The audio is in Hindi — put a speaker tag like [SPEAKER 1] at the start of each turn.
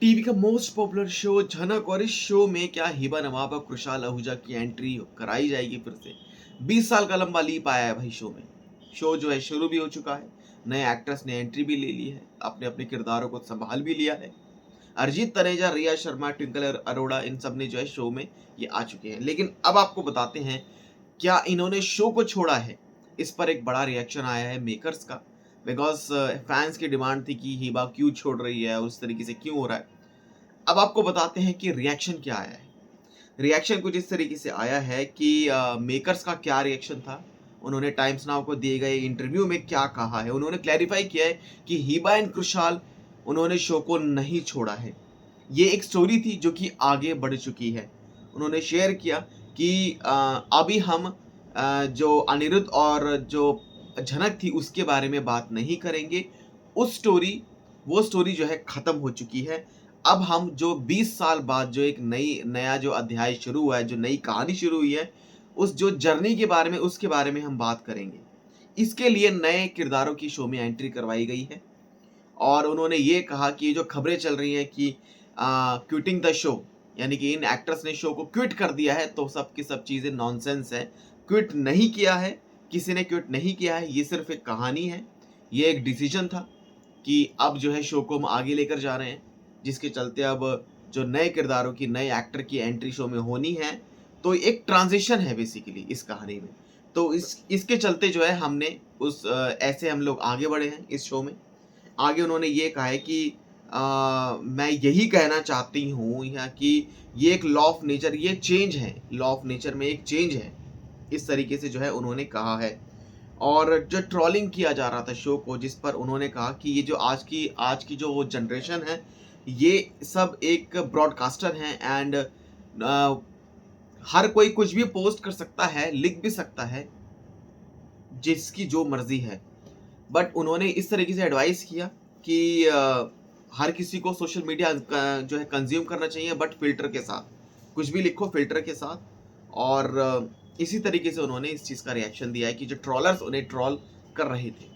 [SPEAKER 1] टीवी का मोस्ट पॉपुलर शो झनक और इस शो में क्या हिबा नवाब और खुशहाल आहूजा की एंट्री कराई जाएगी फिर से। 20 साल का लंबा लीप आया है भाई शो में। शो जो है शुरू भी हो चुका है, नए एक्टर्स ने एंट्री भी ले ली है, अपने अपने किरदारों को संभाल भी लिया है। अरिजीत तनेजा, रिया शर्मा, ट्विंकल अरोड़ा, इन सब ने जो है शो में ये आ चुके हैं। लेकिन अब आपको बताते हैं, क्या इन्होंने शो को छोड़ा है? इस पर एक बड़ा रिएक्शन आया है मेकर्स का। बिकॉज फैंस की डिमांड थी कि हिबा क्यों छोड़ रही है, उस तरीके से क्यों हो रहा है। अब आपको बताते हैं कि रिएक्शन क्या आया है। रिएक्शन कुछ इस तरीके से आया है कि मेकर्स का क्या रिएक्शन था, उन्होंने टाइम्स नाउ को दिए गए इंटरव्यू में क्या कहा है। उन्होंने क्लैरिफाई किया है कि हिबा एंड खुशहाल उन्होंने शो को नहीं छोड़ा है। ये एक स्टोरी थी जो कि आगे बढ़ चुकी है। उन्होंने शेयर किया कि अभी हम जो अनिरुद्ध और जो झनक थी उसके बारे में बात नहीं करेंगे। वो स्टोरी जो है खत्म हो चुकी है। अब हम जो 20 साल बाद जो एक नया जो अध्याय शुरू हुआ है, जो नई कहानी शुरू हुई है, उस जो जर्नी के बारे में, उसके बारे में हम बात करेंगे। इसके लिए नए किरदारों की शो में एंट्री करवाई गई है। और उन्होंने ये कहा कि ये जो खबरें चल रही हैं कि क्विटिंग द शो, यानी कि इन एक्टर्स ने शो को क्विट कर दिया है, तो सब की सब चीज़ें नॉनसेंस है। क्विट नहीं किया है, किसी ने क्विट नहीं किया है, ये सिर्फ एक कहानी है। ये एक डिसीजन था कि अब जो है शो को हम आगे लेकर जा रहे हैं, जिसके चलते अब जो नए किरदारों की, नए एक्टर की एंट्री शो में होनी है। तो एक ट्रांजिशन है बेसिकली इस कहानी में। तो इसके चलते जो है हमने ऐसे हम लोग आगे बढ़े हैं इस शो में। आगे उन्होंने ये कहा है कि मैं यही कहना चाहती हूँ या कि ये एक लॉ ऑफ नेचर, ये चेंज है, लॉ ऑफ नेचर में एक चेंज है। इस तरीके से जो है उन्होंने कहा है। और जो ट्रोलिंग किया जा रहा था शो को, जिस पर उन्होंने कहा कि ये जो आज की जो जनरेशन है, ये सब एक ब्रॉडकास्टर हैं एंड हर कोई कुछ भी पोस्ट कर सकता है, लिख भी सकता है, जिसकी जो मर्जी है। बट उन्होंने इस तरीके से एडवाइस किया कि हर किसी को सोशल मीडिया जो है कंज्यूम करना चाहिए, बट फ़िल्टर के साथ। कुछ भी लिखो फ़िल्टर के साथ। और इसी तरीके से उन्होंने इस चीज़ का रिएक्शन दिया है कि जो ट्रोलर्स उन्हें ट्रोल कर रहे थे।